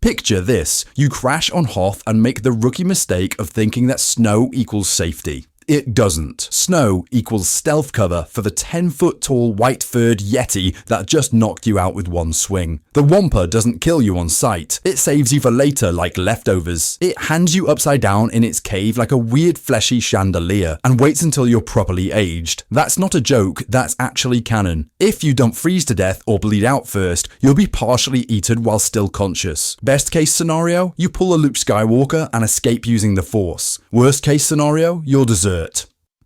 Picture this, you crash on Hoth and make the rookie mistake of thinking that snow equals safety. It doesn't. Snow equals stealth cover for the 10-foot tall white-furred yeti that just knocked you out with one swing. The Wampa doesn't kill you on sight. It saves you for later like leftovers. It hands you upside down in its cave like a weird fleshy chandelier and waits until you're properly aged. That's not a joke, that's actually canon. If you don't freeze to death or bleed out first, you'll be partially eaten while still conscious. Best case scenario, you pull a Luke Skywalker and escape using the Force. Worst case scenario, you'll desert.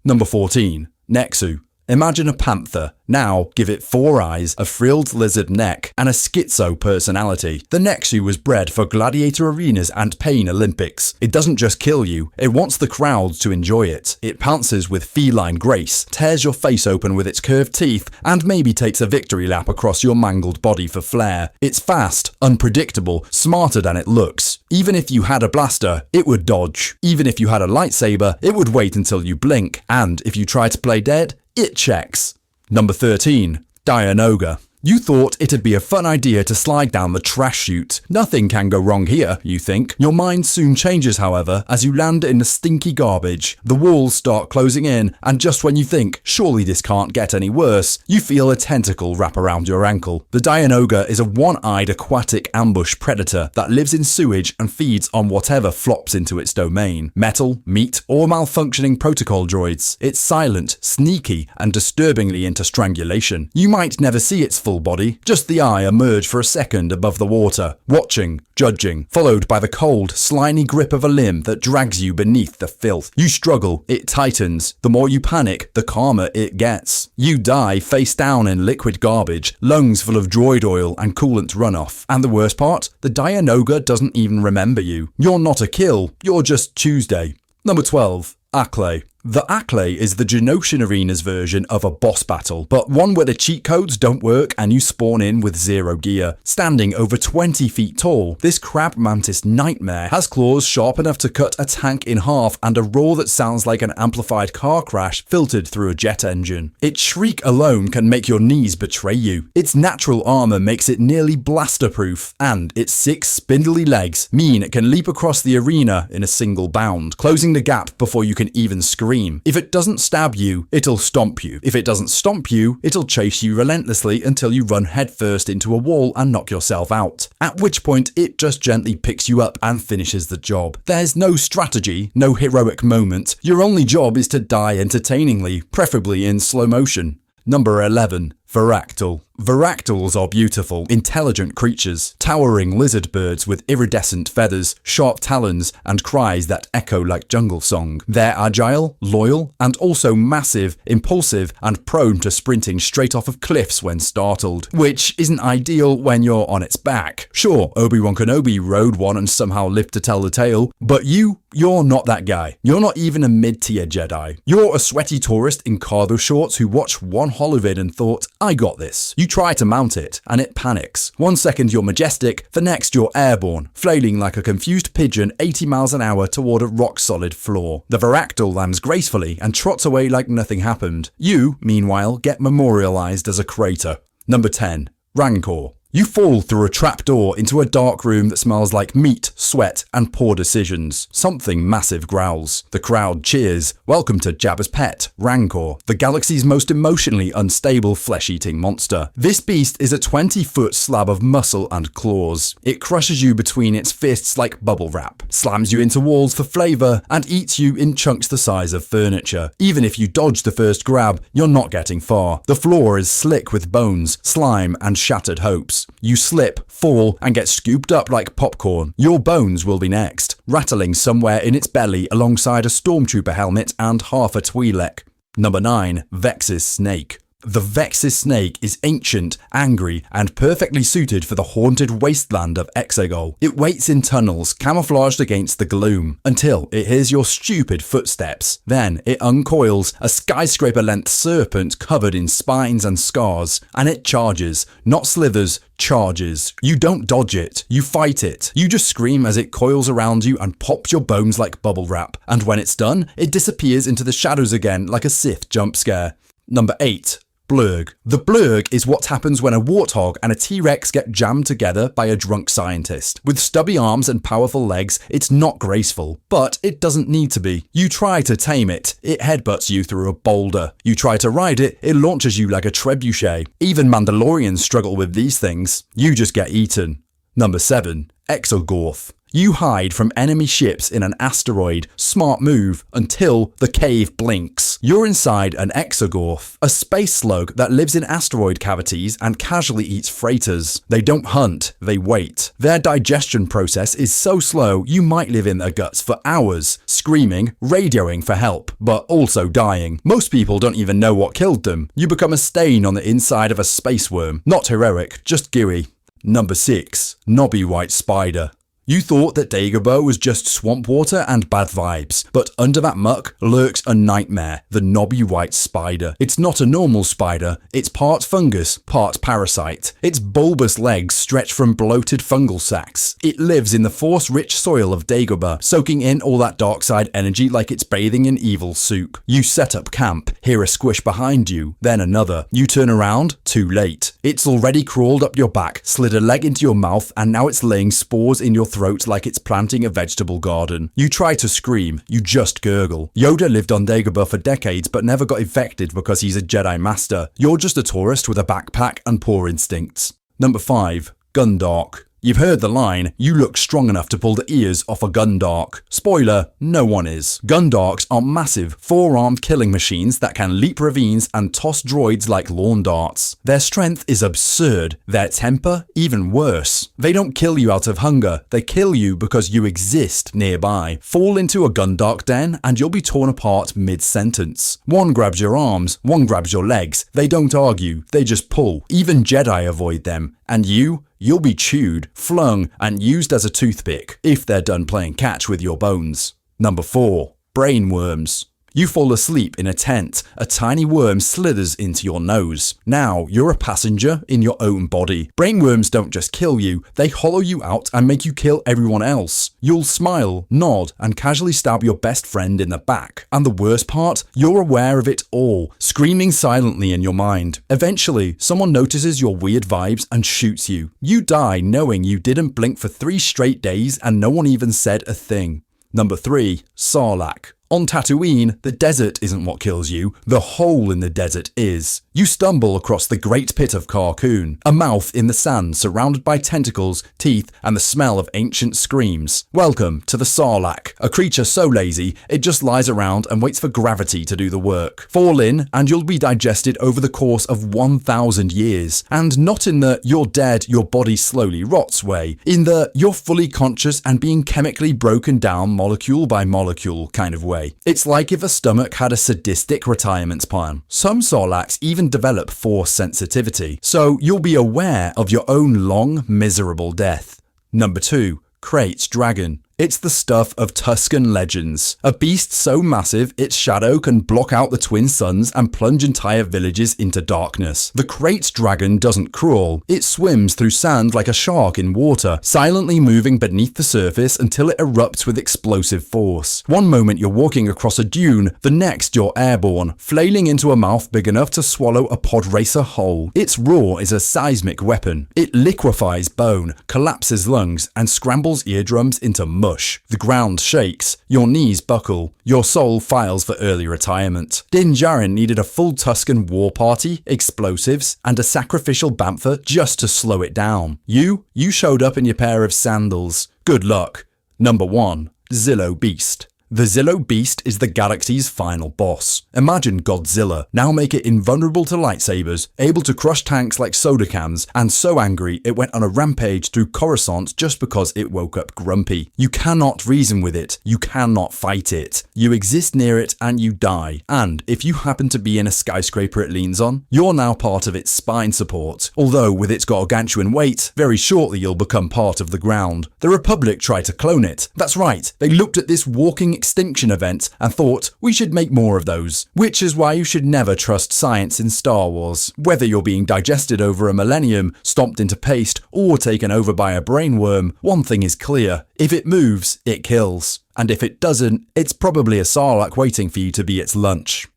Number 14. Nexu. Imagine a panther. Now give it 4 eyes, a frilled lizard neck, and a schizo personality. The Nexu was bred for gladiator arenas and pain Olympics. It doesn't just kill you, it wants the crowd to enjoy it. It pounces with feline grace, tears your face open with its curved teeth, and maybe takes a victory lap across your mangled body for flair. It's fast, unpredictable, smarter than it looks. Even if you had a blaster, it would dodge. Even if you had a lightsaber, it would wait until you blink. And if you try to play dead, it checks. Number 13. Dionogga. You thought it'd be a fun idea to slide down the trash chute. Nothing can go wrong here, you think. Your mind soon changes, however, as you land in the stinky garbage. The walls start closing in, and just when you think, surely this can't get any worse, you feel a tentacle wrap around your ankle. The Dionogga is a one-eyed aquatic ambush predator that lives in sewage and feeds on whatever flops into its domain. Metal, meat, or malfunctioning protocol droids. It's silent, sneaky, and disturbingly into strangulation. You might never see its full body, just the eye emerge for a second above the water, watching, judging, followed by the cold, slimy grip of a limb that drags you beneath the filth. You struggle, it tightens. The more you panic, the calmer it gets. You die face down in liquid garbage, lungs full of droid oil and coolant runoff. And the worst part? The Dionogga doesn't even remember you. You're not a kill, you're just Tuesday. Number 12. Alay. The Alay is the Geonosian Arena's version of a boss battle, but one where the cheat codes don't work and you spawn in with 0 gear. Standing over 20 feet tall, this crab mantis nightmare has claws sharp enough to cut a tank in half and a roar that sounds like an amplified car crash filtered through a jet engine. Its shriek alone can make your knees betray you. Its natural armor makes it nearly blaster-proof, and its 6 spindly legs mean it can leap across the arena in a single bound, closing the gap before you can even scream. If it doesn't stab you, it'll stomp you. If it doesn't stomp you, it'll chase you relentlessly until you run headfirst into a wall and knock yourself out. At which point, it just gently picks you up and finishes the job. There's no strategy, no heroic moment. Your only job is to die entertainingly, preferably in slow motion. Number 11. Veractyl. Veractyls are beautiful, intelligent creatures, towering lizard birds with iridescent feathers, sharp talons, and cries that echo like jungle song. They're agile, loyal, and also massive, impulsive, and prone to sprinting straight off of cliffs when startled, which isn't ideal when you're on its back. Sure, Obi-Wan Kenobi rode one and somehow lived to tell the tale, but you're not that guy. You're not even a mid-tier Jedi. You're a sweaty tourist in cargo shorts who watched one holovid and thought, I got this. You try to mount it, and it panics. 1 second you're majestic, the next you're airborne, flailing like a confused pigeon 80 miles an hour toward a rock-solid floor. The Veractyl lands gracefully and trots away like nothing happened. You, meanwhile, get memorialized as a crater. Number 10. Rancor. You fall through a trapdoor into a dark room that smells like meat, sweat, and poor decisions. Something massive growls. The crowd cheers. Welcome to Jabba's pet, Rancor, the galaxy's most emotionally unstable flesh-eating monster. This beast is a 20-foot slab of muscle and claws. It crushes you between its fists like bubble wrap, slams you into walls for flavor, and eats you in chunks the size of furniture. Even if you dodge the first grab, you're not getting far. The floor is slick with bones, slime, and shattered hopes. You slip, fall, and get scooped up like popcorn. Your bones will be next, rattling somewhere in its belly alongside a stormtrooper helmet and half a Twi'lek. Number 9. Vex Snake. The Vex Snake is ancient, angry, and perfectly suited for the haunted wasteland of Exog. It waits in tunnels, camouflaged against the gloom, until it hears your stupid footsteps. Then it uncoils, a skyscraper-length serpent covered in spines and scars, and it charges, not slithers, charges. You don't dodge it, you fight it. You just scream as it coils around you and pops your bones like bubble wrap, and when it's done, it disappears into the shadows again like a Sith jump scare. Number 8. Blurg. The blurg is what happens when a warthog and a T-Rex get jammed together by a drunk scientist. With stubby arms and powerful legs, it's not graceful, but it doesn't need to be. You try to tame it, it headbutts you through a boulder. You try to ride it, it launches you like a trebuchet. Even Mandalorians struggle with these things. You just get eaten. Number 7. Exog. You hide from enemy ships in an asteroid. Smart move until the cave blinks. You're inside an Exog, a space slug that lives in asteroid cavities and casually eats freighters. They don't hunt, they wait. Their digestion process is so slow you might live in their guts for hours, screaming, radioing for help, but also dying. Most people don't even know what killed them. You become a stain on the inside of a space worm. Not heroic, just gooey. Number 6. Knobby white spider. You thought that Dagobah was just swamp water and bad vibes, but under that muck lurks a nightmare, the knobby white spider. It's not a normal spider, it's part fungus, part parasite. Its bulbous legs stretch from bloated fungal sacs. It lives in the force-rich soil of Dagobah, soaking in all that dark side energy like it's bathing in evil soup. You set up camp, hear a squish behind you, then another. You turn around, too late. It's already crawled up your back, slid a leg into your mouth, and now it's laying spores in your throat like it's planting a vegetable garden. You try to scream, you just gurgle. Yoda lived on Dagobah for decades but never got infected because he's a Jedi master. You're just a tourist with a backpack and poor instincts. Number 5. Gundark. You've heard the line, you look strong enough to pull the ears off a Gundark. Spoiler, no one is. Gundarks are massive, four-armed killing machines that can leap ravines and toss droids like lawn darts. Their strength is absurd, their temper even worse. They don't kill you out of hunger, they kill you because you exist nearby. Fall into a Gundark den and you'll be torn apart mid-sentence. One grabs your arms, one grabs your legs. They don't argue, they just pull. Even Jedi avoid them. And you'll be chewed, flung, and used as a toothpick if they're done playing catch with your bones. Number 4. Brainworms. You fall asleep in a tent. A tiny worm slithers into your nose. Now you're a passenger in your own body. Brainworms don't just kill you, they hollow you out and make you kill everyone else. You'll smile, nod, and casually stab your best friend in the back. And the worst part, you're aware of it all, screaming silently in your mind. Eventually, someone notices your weird vibes and shoots you. You die knowing you didn't blink for 3 straight days and no one even said a thing. Number 3. Sarlac. On Tatooine, the desert isn't what kills you, the hole in the desert is. You stumble across the Great Pit of Carcoon, a mouth in the sand surrounded by tentacles, teeth, and the smell of ancient screams. Welcome to the Sarlac, a creature so lazy it just lies around and waits for gravity to do the work. Fall in and you'll be digested over the course of 1,000 years. And not in the you're dead, your body slowly rots way, in the you're fully conscious and being chemically broken down molecule by molecule kind of way. It's like if a stomach had a sadistic retirement plan. Some Sarlacs even develop force sensitivity, so you'll be aware of your own long, miserable death. Number 2. Krait's Dragon. It's the stuff of Tusken legends. A beast so massive its shadow can block out the twin suns and plunge entire villages into darkness. The Krait's Dragon doesn't crawl, it swims through sand like a shark in water, silently moving beneath the surface until it erupts with explosive force. One moment you're walking across a dune, the next you're airborne, flailing into a mouth big enough to swallow a pod racer whole. Its roar is a seismic weapon. It liquefies bone, collapses lungs, and scrambles eardrums into mush. The ground shakes, your knees buckle, your soul files for early retirement. Din Djarin needed a full Tusken war party, explosives, and a sacrificial bantha just to slow it down. You showed up in your pair of sandals. Good luck. Number 1. Zillow Beast. The Zillow Beast is the galaxy's final boss. Imagine Godzilla, now make it invulnerable to lightsabers, able to crush tanks like soda cans, and so angry it went on a rampage through Coruscant just because it woke up grumpy. You cannot reason with it, you cannot fight it. You exist near it and you die. And if you happen to be in a skyscraper it leans on, you're now part of its spine support. Although with its gargantuan weight, very shortly you'll become part of the ground. The Republic tried to clone it. That's right, they looked at this walking extinction event and thought we should make more of those. Which is why you should never trust science in Star Wars. Whether you're being digested over a millennium, stomped into paste, or taken over by a brainworm, one thing is clear. If it moves, it kills. And if it doesn't, it's probably a Sarlac waiting for you to be its lunch.